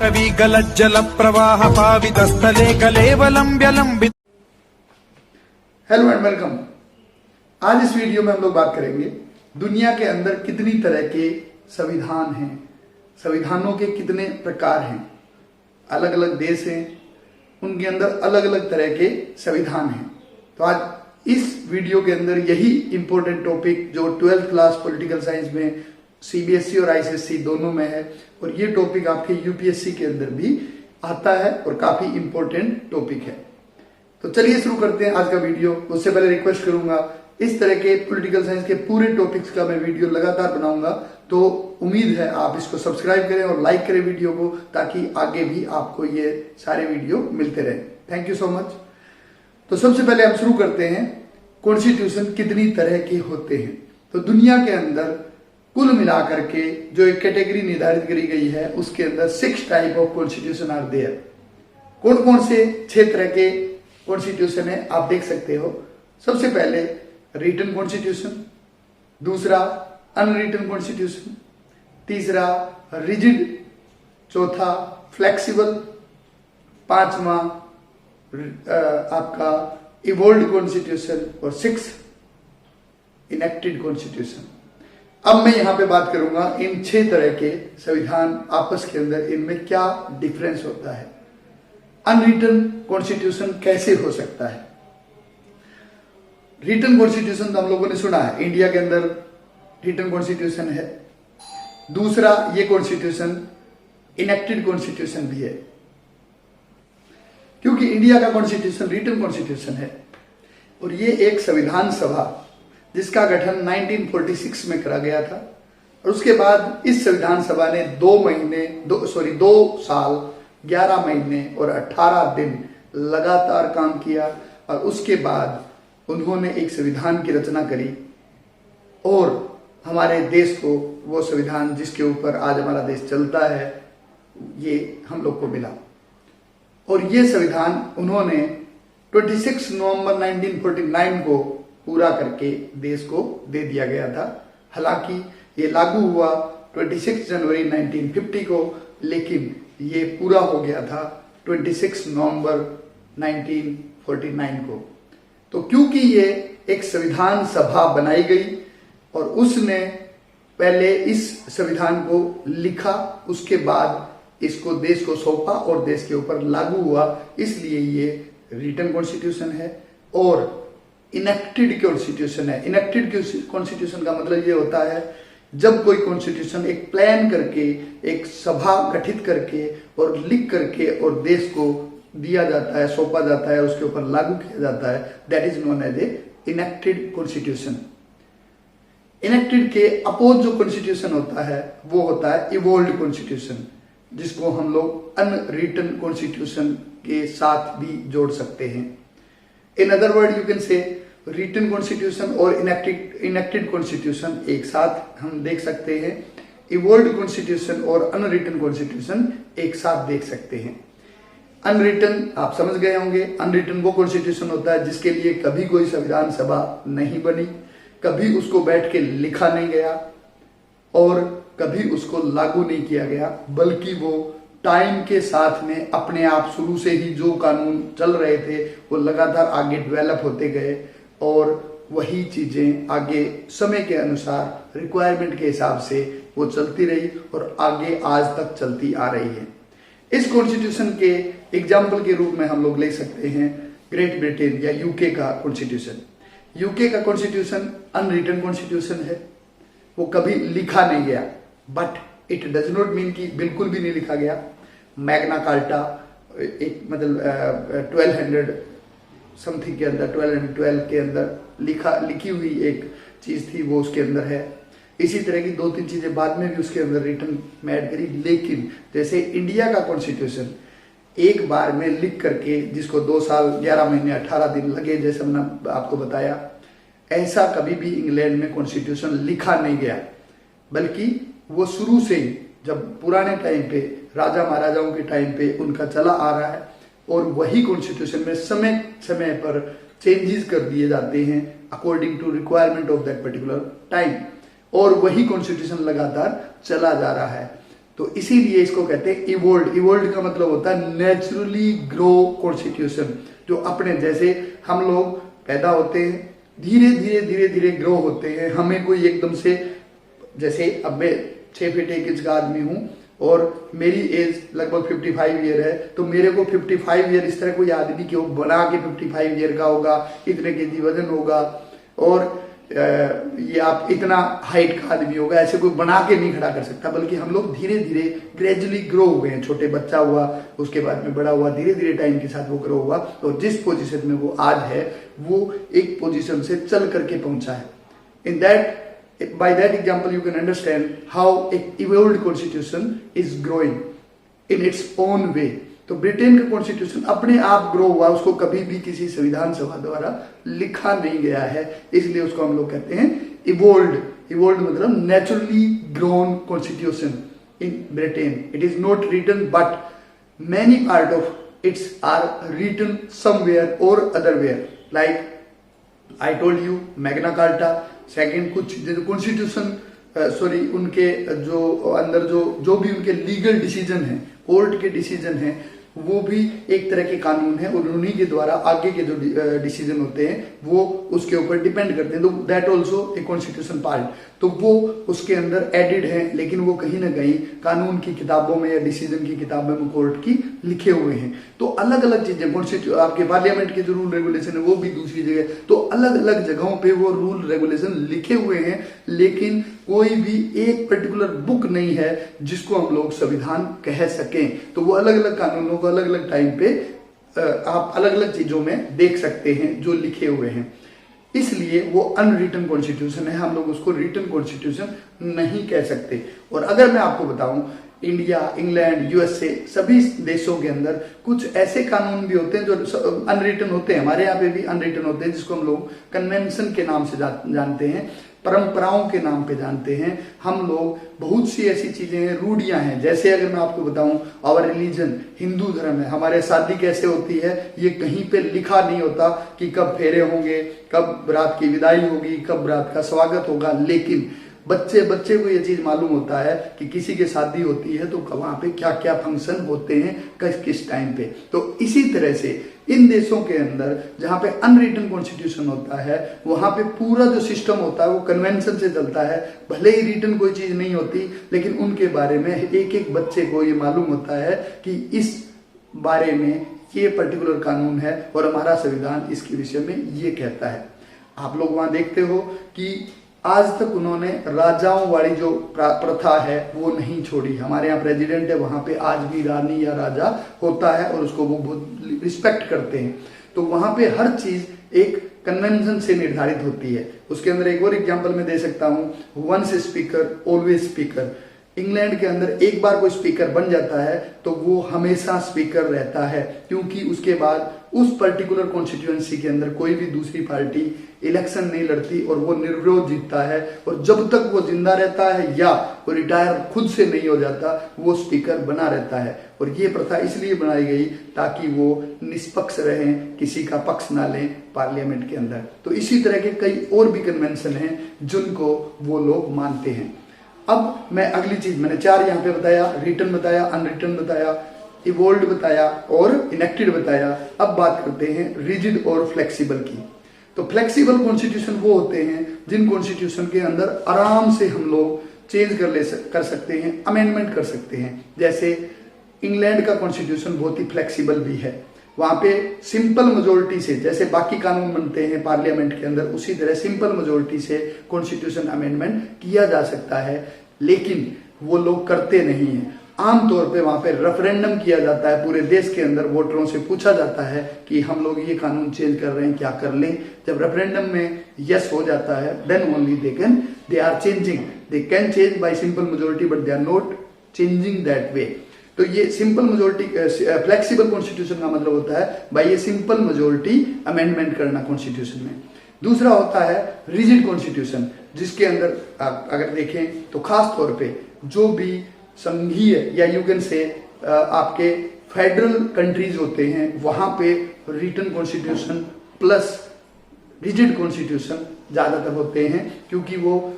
गलज्जल प्रवाह पावितस्थले कलेवलंब्यलंबित। Hello and welcome. आज इस वीडियो में हम लोग बात करेंगे दुनिया के अंदर कितनी तरह के संविधान हैं, संविधानों के कितने प्रकार हैं, अलग अलग देश हैं, उनके अंदर अलग अलग तरह के संविधान हैं। तो आज इस वीडियो के अंदर यही इंपॉर्टेंट टॉपिक जो 12th क्लास पॉलिटिकल साइंस में सीबीएसई और आईसीएसई दोनों में है, और ये टॉपिक आपके यूपीएससी के अंदर भी आता है और काफी इंपॉर्टेंट टॉपिक है। तो चलिए शुरू करते हैं आज का वीडियो। उससे पहले रिक्वेस्ट करूंगा, इस तरह के पॉलिटिकल साइंस के पूरे टॉपिक्स का मैं वीडियो लगातार बनाऊंगा, तो उम्मीद है आप इसको सब्सक्राइब करें और लाइक करें वीडियो को, ताकि आगे भी आपको ये सारे वीडियो मिलते रहे। Thank you so much. तो सबसे पहले हम शुरू करते हैं, कॉन्स्टिट्यूशन कितनी तरह के होते हैं। तो दुनिया के अंदर कुल मिलाकर के जो एक कैटेगरी निर्धारित करी गई है, उसके अंदर 6 type of constitution are there. कौन कौन से 6 तरह के कॉन्स्टिट्यूशन है आप देख सकते हो। सबसे पहले रिटन कॉन्स्टिट्यूशन, दूसरा अनरिटन कॉन्स्टिट्यूशन, तीसरा रिजिड, चौथा फ्लेक्सिबल, पांचवा आपका इवोल्व्ड कॉन्स्टिट्यूशन, और 6 इनेक्टेड कॉन्स्टिट्यूशन। अब मैं यहां पे बात करूंगा इन 6 तरह के संविधान आपस के अंदर इनमें क्या डिफरेंस होता है। अनरिटन कॉन्स्टिट्यूशन कैसे हो सकता है। रिटन कॉन्स्टिट्यूशन तो हम लोगों ने सुना है, इंडिया के अंदर रिटन कॉन्स्टिट्यूशन है। दूसरा, ये कॉन्स्टिट्यूशन इनेक्टेड कॉन्स्टिट्यूशन भी है, क्योंकि इंडिया का कॉन्स्टिट्यूशन रिटन कॉन्स्टिट्यूशन है, और ये एक संविधान सभा जिसका गठन 1946 में करा गया था, और उसके बाद इस संविधान सभा ने 2 साल 11 महीने और 18 दिन लगातार काम किया, और उसके बाद उन्होंने एक संविधान की रचना करी, और हमारे देश को वो संविधान जिसके ऊपर आज हमारा देश चलता है, ये हम लोग को मिला। और ये संविधान उन्होंने 26 नवंबर 1949 को पूरा करके देश को दे दिया गया था। हालांकि ये लागू हुआ 26 जनवरी 1950 को, लेकिन ये पूरा हो गया था 26 नवंबर 1949 को। तो क्योंकि ये एक संविधान सभा बनाई गई और उसने पहले इस संविधान को लिखा, उसके बाद इसको देश को सौंपा और देश के ऊपर लागू हुआ, इसलिए ये रिटन कॉन्स्टिट्यूशन है। और इनेक्टेड कॉन्स्टिट्यूशन है। इनेक्टेड कॉन्स्टिट्यूशन का मतलब ये होता है जब कोई कॉन्स्टिट्यूशन एक प्लान करके, एक सभा गठित करके और लिख करके और देश को दिया जाता है, सौंपा जाता है, उसके ऊपर लागू किया जाता है, that is known as a enacted constitution. Enacted के अपोज जो कॉन्स्टिट्यूशन होता है वो होता है इवोल्व्ड कॉन्स्टिट्यूशन, जिसको हम लोग अनरिटन कॉन्स्टिट्यूशन के साथ भी जोड़ सकते हैं। In other word you can say written constitution और इनेक्टेड कॉन्स्टिट्यूशन एक साथ हम देख सकते हैं। इवोल्व्ड कॉन्स्टिट्यूशन और अनरिटन कॉन्स्टिट्यूशन एक साथ देख सकते हैं। अनरिटन आप समझ गए होंगे, अनरिटन वो कॉन्स्टिट्यूशन होता है जिसके लिए कभी कोई संविधान सभा नहीं बनी, कभी उसको बैठ के लिखा नहीं गया और कभी उसको लागू नहीं किया गया, बल्कि वो टाइम के साथ में अपने आप शुरू से ही जो कानून चल रहे थे वो लगातार आगे डेवलप होते गए, और वही चीजें आगे समय के अनुसार रिक्वायरमेंट के हिसाब से वो चलती रही और आगे आज तक चलती आ रही है। इस कॉन्स्टिट्यूशन के एग्जाम्पल के रूप में हम लोग ले सकते हैं ग्रेट ब्रिटेन या यूके का कॉन्स्टिट्यूशन। यूके का कॉन्स्टिट्यूशन अनरिटन कॉन्स्टिट्यूशन है, वो कभी लिखा नहीं गया, but it does not mean कि बिल्कुल भी नहीं लिखा गया। मैग्ना कार्टा एक मतलब 1200 समथिंग के अंदर, 1212 के अंदर लिखी हुई एक चीज थी, वो उसके अंदर है। इसी तरह की 2-3 चीजें बाद में भी उसके अंदर रिटन में ऐड करी, लेकिन जैसे इंडिया का कॉन्स्टिट्यूशन एक बार में लिख करके, जिसको 2 साल 11 महीने 18 दिन लगे, जैसे मैंने आपको बताया, ऐसा कभी भी इंग्लैंड में कॉन्स्टिट्यूशन लिखा नहीं गया, बल्कि वो शुरू से ही जब पुराने टाइम पे राजा महाराजाओं के टाइम पे उनका चला आ रहा है, और वही कॉन्स्टिट्यूशन में समय समय पर चेंजेस कर दिए जाते हैं according to requirement of that particular time, और वही कॉन्स्टिट्यूशन लगातार चला जा रहा है। तो इसीलिए इसको कहते हैं इवोल्ड। इवोल्ड का मतलब होता है नेचुरली ग्रो कॉन्स्टिट्यूशन, जो अपने जैसे हम लोग पैदा होते हैं, धीरे धीरे धीरे धीरे ग्रो होते हैं। हमें कोई एकदम से, जैसे अब मैं 6 फीट 1 इंच का आदमी हूं और मेरी एज लगभग 55 ईयर है, तो मेरे को 55 ईयर इस तरह कोई आदमी क्यों बना के 55 ईयर का होगा, इतने केजी वजन होगा और ये आप इतना हाइट का आदमी होगा, ऐसे कोई बना के नहीं खड़ा कर सकता। बल्कि हम लोग धीरे धीरे ग्रेजुअली ग्रो हुए हैं। छोटे बच्चा हुआ, उसके बाद में बड़ा हुआ, धीरे धीरे टाइम के साथ वो ग्रो हुआ और जिस पोजीशन में वो आज है वो एक पोजीशन से चल करके पहुंचा है। In that by that example you can understand how an evolved constitution is growing in its own way। तो ब्रिटेन का कॉन्स्टिट्यूशन अपने आप ग्रो हुआ, उसको कभी भी किसी संविधान सभा द्वारा लिखा नहीं गया है, इसलिए उसको हम लोग कहते हैं इवोल्ड। इवोल्ड मतलब naturally grown constitution in Britain. It is not written but many part of its are written somewhere और otherwhere, like I told you Magna Carta. Second, कुछ कॉन्स्टिट्यूशन उनके जो अंदर जो भी उनके लीगल डिसीजन है, कोर्ट के डिसीजन है, वो भी एक तरह के कानून है और उन्हीं के द्वारा आगे के जो डिसीजन होते हैं वो उसके ऊपर डिपेंड करते हैं। तो that also a constitution part, तो वो उसके अंदर एडिड है, लेकिन वो कहीं ना कहीं कानून की किताबों में या डिसीजन की किताबों में कोर्ट की लिखे हुए हैं। तो अलग अलग चीजें कॉन्स्टिट्यूशन, आपके पार्लियामेंट के जो रूल रेगुलेशन है वो भी दूसरी जगह, तो अलग अलग जगहों पे वो रूल रेगुलेशन लिखे हुए हैं, लेकिन कोई भी एक पर्टिकुलर बुक नहीं है जिसको हम लोग संविधान कह सकें। तो वो अलग अलग कानूनों को अलग अलग टाइम पे आप अलग अलग चीजों में देख सकते हैं जो लिखे हुए हैं, इसलिए वो अनरिटन कॉन्स्टिट्यूशन है। हम लोग उसको रिटन कॉन्स्टिट्यूशन नहीं कह सकते। और अगर मैं आपको बताऊं, इंडिया, इंग्लैंड, यूएसए, सभी देशों के अंदर कुछ ऐसे कानून भी होते हैं जो अनरिटन होते हैं। हमारे यहाँ पे भी अनरिटन होते हैं, जिसको हम लोग कन्वेंशन के नाम से जानते हैं, परंपराओं के नाम पे जानते हैं। हम लोग बहुत सी ऐसी चीजें हैं, रूढ़ियां हैं। जैसे अगर मैं आपको बताऊं, आवर रिलीजन, हिंदू धर्म है, हमारे शादी कैसे होती है ये कहीं पे लिखा नहीं होता कि कब फेरे होंगे, कब रात की विदाई होगी, कब रात का स्वागत होगा, लेकिन बच्चे को ये चीज मालूम होता है कि किसी की शादी होती है तो वहां पे क्या क्या फंक्शन होते हैं, किस टाइम पे। तो इसी तरह से इन देशों के अंदर जहां पे अनरिटन कॉन्स्टिट्यूशन होता है, वहां पे पूरा जो सिस्टम होता है वो कन्वेंशन से चलता है। भले ही रिटन कोई चीज नहीं होती, लेकिन उनके बारे में एक एक बच्चे को ये मालूम होता है कि इस बारे में ये पर्टिकुलर कानून है और हमारा संविधान इसके विषय में ये कहता है। आप लोग वहां देखते हो कि आज तक उन्होंने राजाओं वाली जो प्रथा है वो नहीं छोड़ी। हमारे यहाँ प्रेसिडेंट है, वहां पे आज भी रानी या राजा होता है और उसको वो बहुत रिस्पेक्ट करते हैं। तो वहां पे हर चीज एक कन्वेंशन से निर्धारित होती है। उसके अंदर एक और एग्जांपल मैं दे सकता हूँ, once speaker always speaker. England के अंदर एक बार कोई स्पीकर बन जाता है तो वो हमेशा स्पीकर रहता है, क्योंकि उसके बाद उस पर्टिकुलर कॉन्स्टिट्यूएंसी के अंदर कोई भी दूसरी पार्टी इलेक्शन नहीं लड़ती और वो निर्विरोध जीतता है। और जब तक वो जिंदा रहता है या वो रिटायर खुद से नहीं हो जाता, वो स्पीकर बना रहता है। और ये प्रथा इसलिए बनाई गई ताकि वो निष्पक्ष रहें, किसी का पक्ष ना लें पार्लियामेंट के अंदर। तो इसी तरह के कई और भी कन्वेंशन हैं जिनको वो लोग मानते हैं। अब मैं अगली चीज, मैंने 4 यहाँ पे बताया, रिटन बताया, अनरिटन बताया, इवोल्ड बताया और इनेक्टेड बताया। अब बात करते हैं रिजिड और फ्लेक्सिबल की। तो फ्लेक्सिबल कॉन्स्टिट्यूशन वो होते हैं जिन कॉन्स्टिट्यूशन के अंदर आराम से हम लोग चेंज कर सकते हैं, अमेंडमेंट कर सकते हैं। जैसे इंग्लैंड का कॉन्स्टिट्यूशन बहुत ही फ्लेक्सिबल भी है। वहां पे सिंपल मेजोरिटी से, जैसे बाकी कानून बनते हैं पार्लियामेंट के अंदर, उसी तरह सिंपल मेजोरिटी से कॉन्स्टिट्यूशन अमेंडमेंट किया जा सकता है, लेकिन वो लोग करते नहीं हैं। आमतौर पे वहां पे रेफरेंडम किया जाता है, पूरे देश के अंदर वोटरों से पूछा जाता है कि हम लोग ये कानून चेंज कर रहे हैं, क्या कर लें। जब रेफरेंडम में यस हो जाता है, then only they are changing. They can change by simple majority but they are not changing that way. तो ये सिंपल मेजोरिटी, फ्लेक्सिबल कॉन्स्टिट्यूशन का मतलब होता है भाई ये सिंपल मेजोरिटी अमेंडमेंट करना कॉन्स्टिट्यूशन में। दूसरा होता है रिजिड कॉन्स्टिट्यूशन, जिसके अंदर आप अगर देखें तो खास तौर पे जो भी संघीय या यू कैन से आपके फेडरल कंट्रीज होते हैं, वहां पे written constitution plus rigid constitution ज्यादातर होते हैं, क्योंकि वो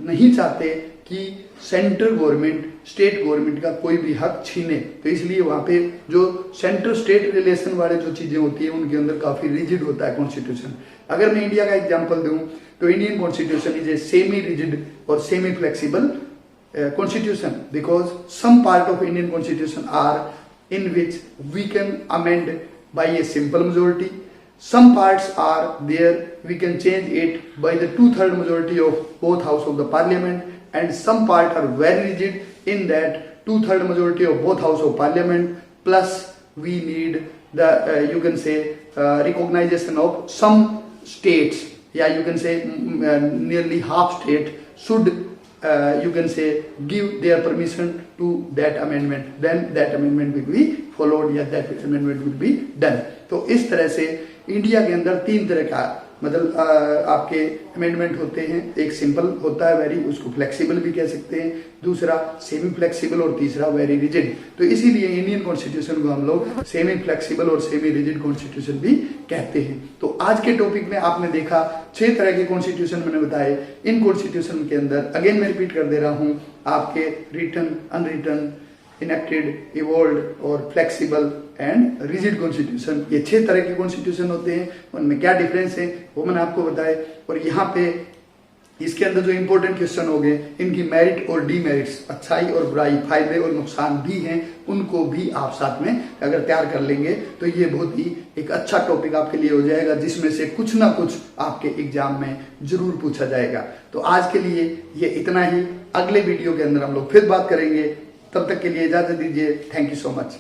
नहीं चाहते कि सेंट्रल गवर्नमेंट स्टेट गवर्नमेंट का कोई भी हक छीने। तो इसलिए वहां पे जो सेंट्रल स्टेट रिलेशन वाले जो चीजें होती है उनके अंदर काफी रिजिड होता है कॉन्स्टिट्यूशन। अगर मैं इंडिया का एग्जांपल दूं तो Indian constitution is a semi rigid और semi flexible constitution because some part of Indian constitution are in which we can amend by a simple majority. Some parts are there we can change it by the 2/3 majority of both house of the parliament, and some part are very rigid in that 2/3 majority of both house of parliament plus we need the you can say recognition of some states, yeah you can say nearly half state should you can say give their permission to that amendment, then that amendment will be followed, या that amendment will be done. तो इस तरह से India के अंदर तीन तरह का मतलब आपके अमेंडमेंट होते हैं। एक सिंपल होता है वेरी, उसको फ्लेक्सिबल भी कह सकते हैं, दूसरा सेमी फ्लेक्सिबल और तीसरा वेरी रिजिड। तो इसीलिए इंडियन कॉन्स्टिट्यूशन को हम लोग सेमी फ्लेक्सिबल और सेमी रिजिड कॉन्स्टिट्यूशन भी कहते हैं। तो आज के टॉपिक में आपने देखा 6 तरह के कॉन्स्टिट्यूशन मैंने बताए। इन कॉन्स्टिट्यूशन के अंदर अगेन मैं रिपीट कर दे रहा हूं, आपके रिटन, अनरिटन, इनेक्टेड, इवॉल्व और फ्लेक्सिबल एंड रिजिड कॉन्स्टिट्यूशन, ये 6 तरह के कॉन्स्टिट्यूशन होते हैं। उनमें क्या डिफरेंस है वो मैंने आपको बताया। और यहाँ पे इसके अंदर जो इंपॉर्टेंट क्वेश्चन हो गए, इनकी मेरिट और डीमेरिट्स, अच्छाई और बुराई, फायदे और नुकसान भी हैं, उनको भी आप साथ में अगर तैयार कर लेंगे तो ये बहुत ही एक अच्छा टॉपिक आपके लिए हो जाएगा, जिसमें से कुछ ना कुछ आपके एग्जाम में जरूर पूछा जाएगा। तो आज के लिए ये इतना ही। अगले वीडियो के अंदर हम लोग फिर बात करेंगे। तब तक के लिए इजाजत दीजिए। Thank you so much.